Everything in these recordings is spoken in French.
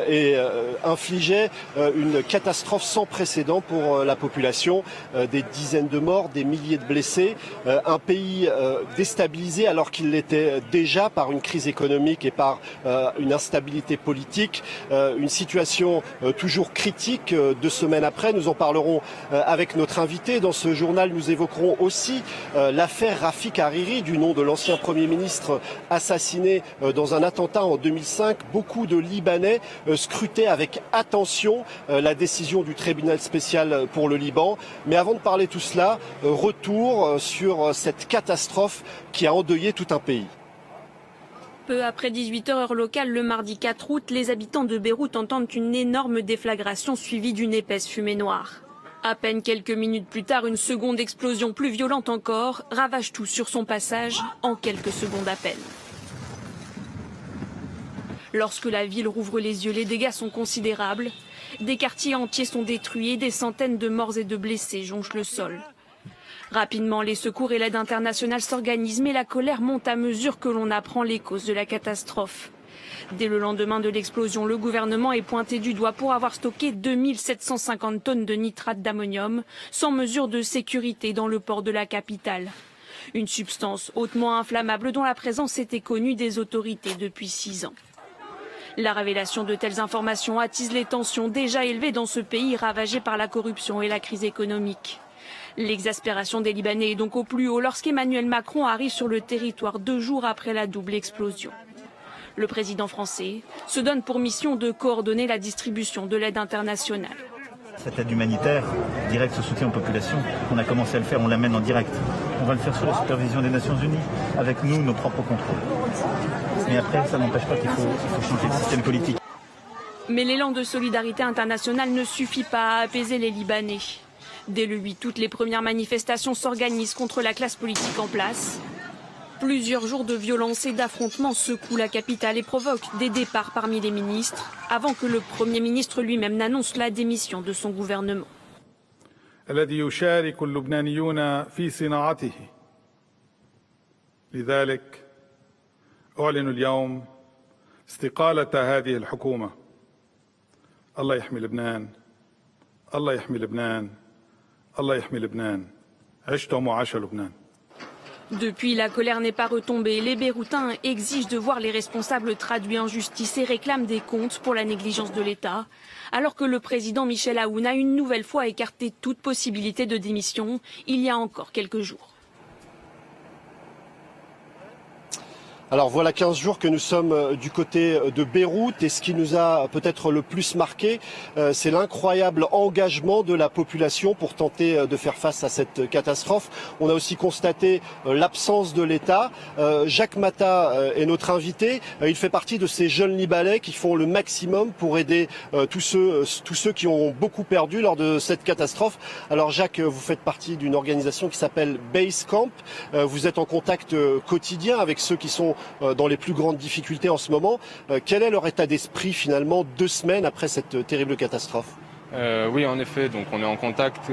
et infligeait une catastrophe sans précédent pour la population, des dizaines de morts, des milliers de blessés, un pays déstabilisé alors qu'il l'était déjà par une crise économique et par une instabilité politique, une situation toujours critique 2 semaines après. Nous en parlerons avec notre invité. Dans ce journal, nous évoquerons aussi l'affaire Rafik Hariri, du nom de l'ancien Premier ministre assassiné dans un attentat en 2005. Beaucoup de Libanais scrutaient avec attention la décision du tribunal spécial pour le Liban. Mais avant de parler tout cela, retour sur cette catastrophe qui a endeuillé tout un pays. Peu après 18h heure locale, le mardi 4 août, les habitants de Beyrouth entendent une énorme déflagration suivie d'une épaisse fumée noire. À peine quelques minutes plus tard, une seconde explosion plus violente encore ravage tout sur son passage en quelques secondes à peine. Lorsque la ville rouvre les yeux, les dégâts sont considérables. Des quartiers entiers sont détruits et des centaines de morts et de blessés jonchent le sol. Rapidement, les secours et l'aide internationale s'organisent, mais la colère monte à mesure que l'on apprend les causes de la catastrophe. Dès le lendemain de l'explosion, le gouvernement est pointé du doigt pour avoir stocké 2750 tonnes de nitrate d'ammonium sans mesure de sécurité dans le port de la capitale. Une substance hautement inflammable dont la présence était connue des autorités depuis 6 ans. La révélation de telles informations attise les tensions déjà élevées dans ce pays ravagé par la corruption et la crise économique. L'exaspération des Libanais est donc au plus haut lorsqu'Emmanuel Macron arrive sur le territoire 2 jours après la double explosion. Le président français se donne pour mission de coordonner la distribution de l'aide internationale. Cette aide humanitaire, direct ce soutien aux populations, on a commencé à le faire, on l'amène en direct. On va le faire sous la supervision des Nations Unies, avec nous, nos propres contrôles. Mais après, ça n'empêche pas qu'il faut changer le système politique. Mais l'élan de solidarité internationale ne suffit pas à apaiser les Libanais. Dès le 8 août, les premières manifestations s'organisent contre la classe politique en place. Plusieurs jours de violence et d'affrontements secouent la capitale et provoquent des départs parmi les ministres, avant que le Premier ministre lui-même n'annonce la démission de son gouvernement. الذي يشارك اللبنانيون في صناعته. لذلك أعلن اليوم استقالة هذه الحكومة. الله يحمي لبنان. الله يحمي لبنان. الله يحمي لبنان. عشتم وعاش لبنان. Depuis, la colère n'est pas retombée. Les Beyrouthins exigent de voir les responsables traduits en justice et réclament des comptes pour la négligence de l'État, alors que le président Michel Aoun a une nouvelle fois écarté toute possibilité de démission il y a encore quelques jours. Alors voilà 15 jours que nous sommes du côté de Beyrouth et ce qui nous a peut-être le plus marqué, c'est l'incroyable engagement de la population pour tenter de faire face à cette catastrophe. On a aussi constaté l'absence de l'État. Jacques Mata est notre invité. Il fait partie de ces jeunes Libanais qui font le maximum pour aider tous ceux qui ont beaucoup perdu lors de cette catastrophe. Alors Jacques, vous faites partie d'une organisation qui s'appelle Base Camp. Vous êtes en contact quotidien avec ceux qui sont dans les plus grandes difficultés en ce moment. Quel est leur état d'esprit finalement 2 semaines après cette terrible catastrophe? Oui, en effet, donc on est en contact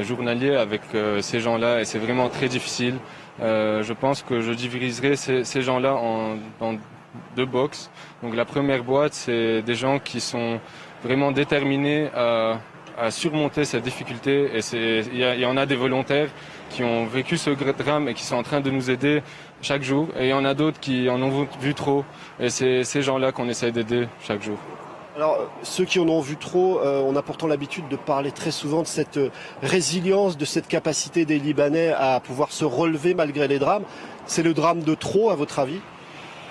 journalier avec ces gens-là et c'est vraiment très difficile. Je pense que je diviserai ces gens-là en 2 boxes. Donc la première boîte, c'est des gens qui sont vraiment déterminés à surmonter cette difficulté et il y en a des volontaires qui ont vécu ce drame et qui sont en train de nous aider chaque jour. Et il y en a d'autres qui en ont vu trop et c'est ces gens-là qu'on essaie d'aider chaque jour. Alors, ceux qui en ont vu trop, on a pourtant l'habitude de parler très souvent de cette résilience, de cette capacité des Libanais à pouvoir se relever malgré les drames. C'est le drame de trop, à votre avis?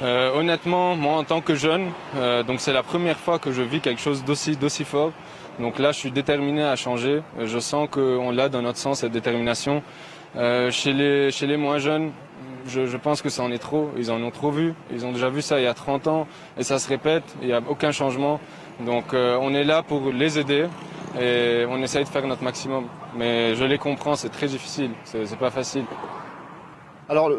Honnêtement, moi en tant que jeune, donc c'est la première fois que je vis quelque chose d'aussi fort. Donc là, je suis déterminé à changer. Je sens qu'on l'a dans notre sang, cette détermination. Chez les moins jeunes, je pense que ça en est trop. Ils en ont trop vu. Ils ont déjà vu ça il y a 30 ans et ça se répète. Il n'y a aucun changement. Donc on est là pour les aider et on essaye de faire notre maximum. Mais je les comprends, c'est très difficile. C'est pas facile. Alors,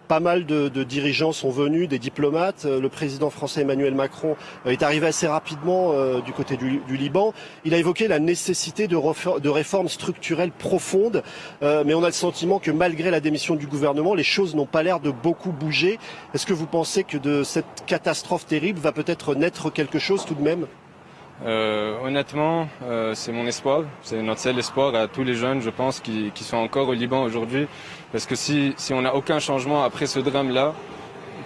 Pas mal de dirigeants sont venus, des diplomates. Le président français Emmanuel Macron est arrivé assez rapidement du côté du Liban. Il a évoqué la nécessité de réformes structurelles profondes, mais on a le sentiment que malgré la démission du gouvernement, les choses n'ont pas l'air de beaucoup bouger. Est-ce que vous pensez que de cette catastrophe terrible va peut-être naître quelque chose tout de même ? Honnêtement, c'est mon espoir, c'est notre seul espoir à tous les jeunes, je pense, qui sont encore au Liban aujourd'hui. Parce que si on n'a aucun changement après ce drame-là,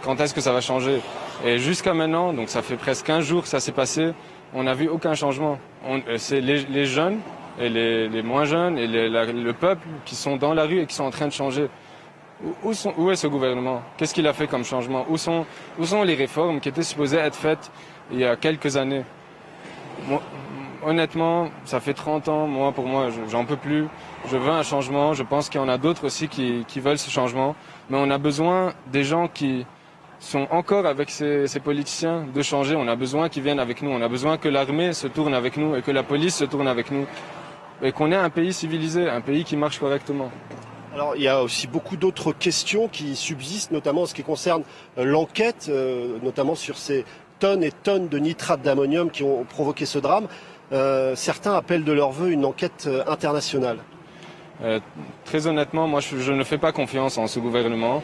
quand est-ce que ça va changer? Et jusqu'à maintenant, donc ça fait presque 15 jours que ça s'est passé, on n'a vu aucun changement. C'est les jeunes et les moins jeunes et le peuple qui sont dans la rue et qui sont en train de changer. Où est ce gouvernement? Qu'est-ce qu'il a fait comme changement? Où sont les réformes qui étaient supposées être faites il y a quelques années? Moi, honnêtement, ça fait 30 ans, pour moi, j'en peux plus. Je veux un changement. Je pense qu'il y en a d'autres aussi qui veulent ce changement. Mais on a besoin des gens qui sont encore avec ces politiciens de changer. On a besoin qu'ils viennent avec nous. On a besoin que l'armée se tourne avec nous et que la police se tourne avec nous. Et qu'on ait un pays civilisé, un pays qui marche correctement. Alors, il y a aussi beaucoup d'autres questions qui subsistent, notamment en ce qui concerne l'enquête, notamment sur ces tonnes et tonnes de nitrate d'ammonium qui ont provoqué ce drame. Certains appellent de leur vœu une enquête internationale. Très honnêtement, moi je ne fais pas confiance en ce gouvernement.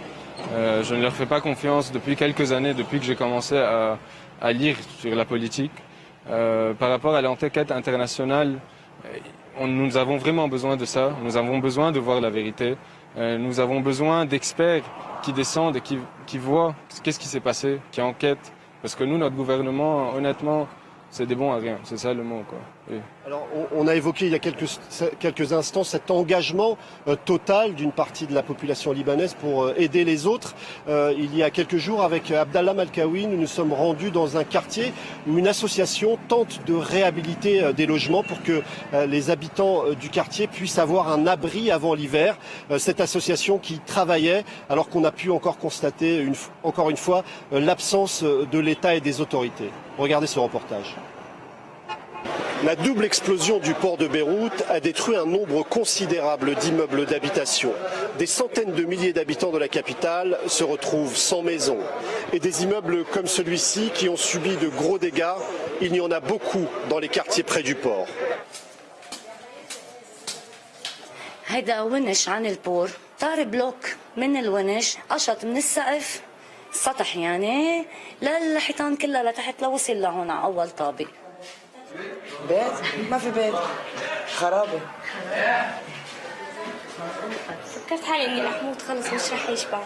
Je ne leur fais pas confiance depuis quelques années, depuis que j'ai commencé à lire sur la politique. Par rapport à l'enquête internationale, nous avons vraiment besoin de ça. Nous avons besoin de voir la vérité. Nous avons besoin d'experts qui descendent et qui voient qu'est-ce qui s'est passé, qui enquêtent. Parce que nous, notre gouvernement, honnêtement, c'est des bons à rien. C'est ça le mot, quoi. Oui. Alors, on a évoqué il y a quelques instants cet engagement total d'une partie de la population libanaise pour aider les autres. Il y a quelques jours, avec Abdallah Malkawi, nous nous sommes rendus dans un quartier où une association tente de réhabiliter des logements pour que les habitants du quartier puissent avoir un abri avant l'hiver. Cette association qui travaillait alors qu'on a pu encore constater, encore une fois, l'absence de l'État et des autorités. Regardez ce reportage. La double explosion du port de Beyrouth a détruit un nombre considérable d'immeubles d'habitation. Des centaines de milliers d'habitants de la capitale se retrouvent sans maison. Et des immeubles comme celui-ci qui ont subi de gros dégâts, il y en a beaucoup dans les quartiers près du port. هيدا ونش عن البور طار بلوك من الونش قشط من السقف السطح يعني للحيطان كلها لتحت لوصل لهون على اول طابق. بيت؟ ما في بيت، خرابة. فكرت حالي اني رح موت خلص مش رح يشبع.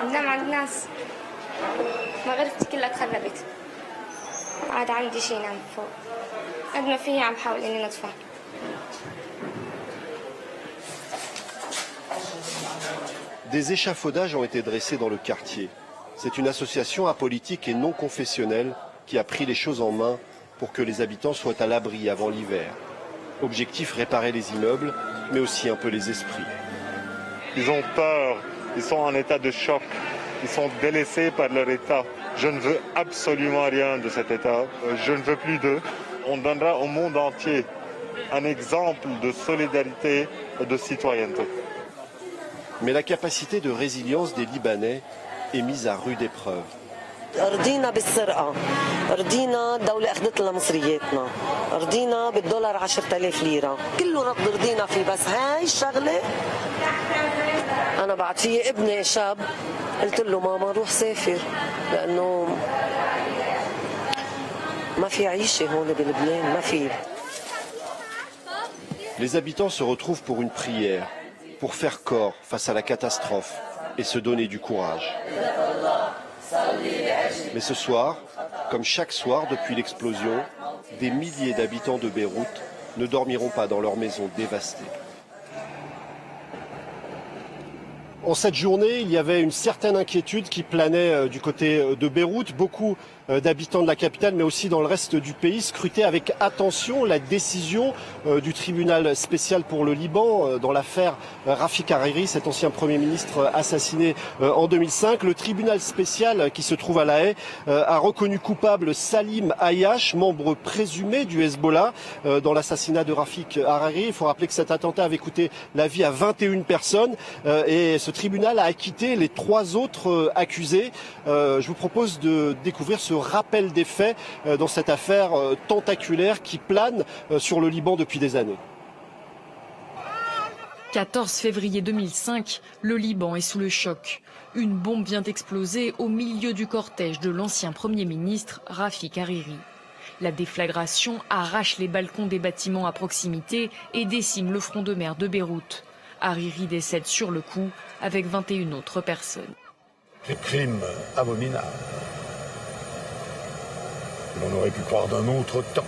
عم نام عند ناس. ما غرفتي كلها تخربت. عاد عندي شي نام فوق. قد ما فيي عم حاول اني نطفى. Des échafaudages ont été dressés dans le quartier. C'est une association apolitique et non confessionnelle qui a pris les choses en main pour que les habitants soient à l'abri avant l'hiver. Objectif, réparer les immeubles, mais aussi un peu les esprits. Ils ont peur, ils sont en état de choc, ils sont délaissés par leur état. Je ne veux absolument rien de cet état, je ne veux plus d'eux. On donnera au monde entier un exemple de solidarité et de citoyenneté. Mais la capacité de résilience des Libanais est mise à rude épreuve. رضينا بالسرقة، رضينا الدولة أخذت لنا مصرياتنا، رضينا بالدولار 10,000 ليرة، كله رضينا فيه بس هاي الشغلة أنا بعد في ابني شاب قلت له ماما روح سافر لأنه ما في عيشة هون بلبنان ما في. Les habitants se retrouvent pour une prière, pour faire corps face à la catastrophe et se donner du courage. Mais ce soir, comme chaque soir depuis l'explosion, des milliers d'habitants de Beyrouth ne dormiront pas dans leurs maisons dévastées. En cette journée, il y avait une certaine inquiétude qui planait du côté de Beyrouth. Beaucoup d'habitants de la capitale, mais aussi dans le reste du pays, scrutaient avec attention la décision du tribunal spécial pour le Liban dans l'affaire Rafik Hariri, cet ancien Premier ministre assassiné en 2005. Le tribunal spécial qui se trouve à La Haye a reconnu coupable Salim Ayyash, membre présumé du Hezbollah, dans l'assassinat de Rafik Hariri. Il faut rappeler que cet attentat avait coûté la vie à 21 personnes et ce tribunal a acquitté les 3 autres accusés. Je vous propose de découvrir ce rappel des faits dans cette affaire tentaculaire qui plane sur le Liban depuis des années. 14 février 2005, le Liban est sous le choc. Une bombe vient d'exploser au milieu du cortège de l'ancien Premier ministre Rafik Hariri. La déflagration arrache les balcons des bâtiments à proximité et décime le front de mer de Beyrouth. Hariri décède sur le coup avec 21 autres personnes. Des crimes abominables. On aurait pu croire d'un autre temps.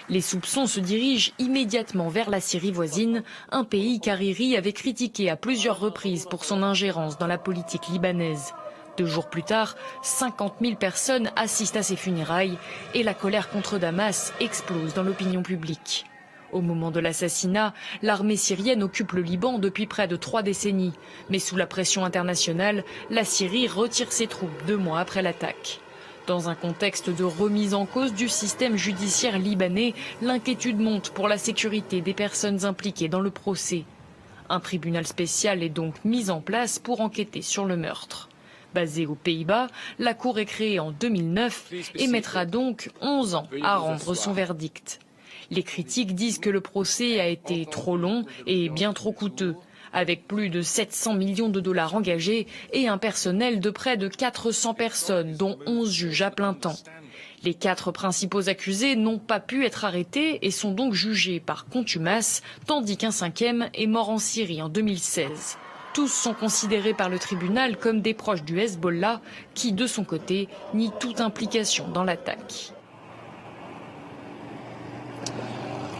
Les soupçons se dirigent immédiatement vers la Syrie voisine, un pays qu'Hariri avait critiqué à plusieurs reprises pour son ingérence dans la politique libanaise. 2 jours plus tard, 50 000 personnes assistent à ses funérailles et la colère contre Damas explose dans l'opinion publique. Au moment de l'assassinat, l'armée syrienne occupe le Liban depuis près de 3 décennies. Mais sous la pression internationale, la Syrie retire ses troupes 2 mois après l'attaque. Dans un contexte de remise en cause du système judiciaire libanais, l'inquiétude monte pour la sécurité des personnes impliquées dans le procès. Un tribunal spécial est donc mis en place pour enquêter sur le meurtre. Basée aux Pays-Bas, la Cour est créée en 2009 et mettra donc 11 ans à rendre son verdict. Les critiques disent que le procès a été trop long et bien trop coûteux, avec plus de 700 millions de dollars engagés et un personnel de près de 400 personnes, dont 11 juges à plein temps. Les 4 principaux accusés n'ont pas pu être arrêtés et sont donc jugés par contumace, tandis qu'un 5e est mort en Syrie en 2016. Tous sont considérés par le tribunal comme des proches du Hezbollah, qui de son côté nie toute implication dans l'attaque.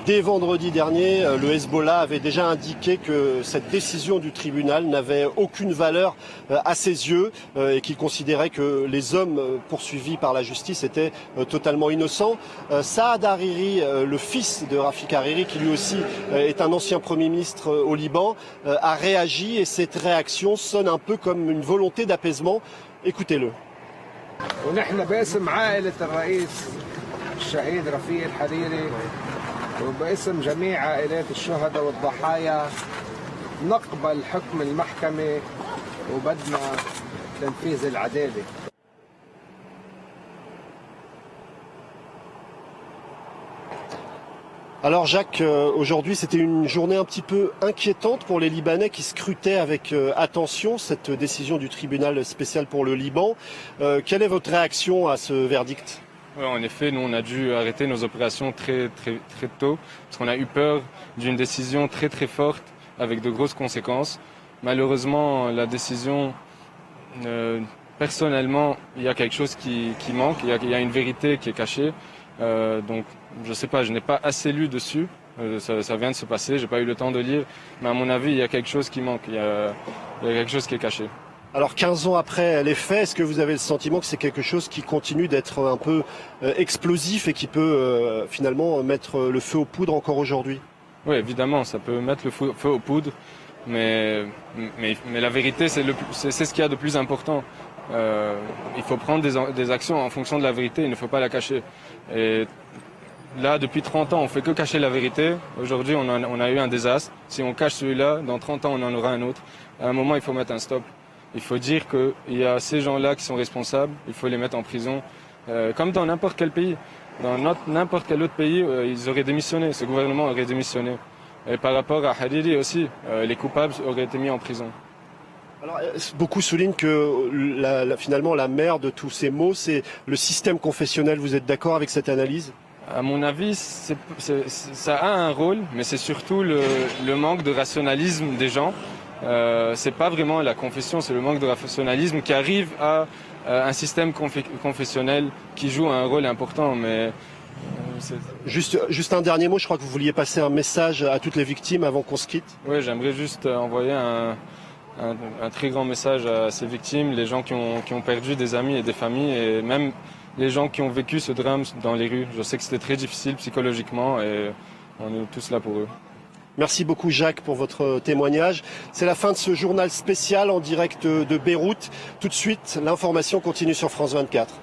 Dès vendredi dernier, le Hezbollah avait déjà indiqué que cette décision du tribunal n'avait aucune valeur à ses yeux et qu'il considérait que les hommes poursuivis par la justice étaient totalement innocents. Saad Hariri, le fils de Rafik Hariri, qui lui aussi est un ancien Premier ministre au Liban, a réagi et cette réaction sonne un peu comme une volonté d'apaisement. Écoutez-le. وباسم جميع عائلات الشهداء والضحايا نقبل حكم المحكمة وبدنا تنفيذ العدالة. Alors Jacques, aujourd'hui c'était une journée un petit peu inquiétante pour les Libanais qui scrutaient avec attention cette décision du tribunal spécial pour le Liban. Quelle est votre réaction à ce verdict ? Ouais, en effet, nous on a dû arrêter nos opérations très tôt parce qu'on a eu peur d'une décision très forte avec de grosses conséquences. Malheureusement, la décision, personnellement, il y a quelque chose qui manque, il y a une vérité qui est cachée. Donc, je sais pas, je n'ai pas assez lu dessus. Ça vient de se passer, j'ai pas eu le temps de lire, mais à mon avis, il y a quelque chose qui manque, il y a quelque chose qui est caché. Alors 15 ans après les faits, est-ce que vous avez le sentiment que c'est quelque chose qui continue d'être un peu explosif et qui peut finalement mettre le feu aux poudres encore aujourd'hui ? Oui, évidemment, ça peut mettre le feu aux poudres, mais la vérité, c'est ce qu'il y a de plus important. Il faut prendre des actions en fonction de la vérité, il ne faut pas la cacher. Et là, depuis 30 ans, on ne fait que cacher la vérité. Aujourd'hui, on a eu un désastre. Si on cache celui-là, dans 30 ans, on en aura un autre. À un moment, il faut mettre un stop. Il faut dire qu'il y a ces gens-là qui sont responsables, il faut les mettre en prison, comme dans n'importe quel pays. Dans n'importe quel autre pays, ils auraient démissionné, ce gouvernement aurait démissionné. Et par rapport à Hariri aussi, les coupables auraient été mis en prison. Alors, beaucoup soulignent que finalement la mère de tous ces maux, c'est le système confessionnel. Vous êtes d'accord avec cette analyse ? À mon avis, ça a un rôle, mais c'est surtout le manque de rationalisme des gens. C'est pas vraiment la confession, c'est le manque de rationalisme qui arrive à un système confessionnel qui joue un rôle important. Mais juste un dernier mot, je crois que vous vouliez passer un message à toutes les victimes avant qu'on se quitte. Oui, j'aimerais juste envoyer un très grand message à ces victimes, les gens qui ont perdu des amis et des familles, et même les gens qui ont vécu ce drame dans les rues. Je sais que c'était très difficile psychologiquement et on est tous là pour eux. Merci beaucoup Jacques pour votre témoignage. C'est la fin de ce journal spécial en direct de Beyrouth. Tout de suite, l'information continue sur France 24.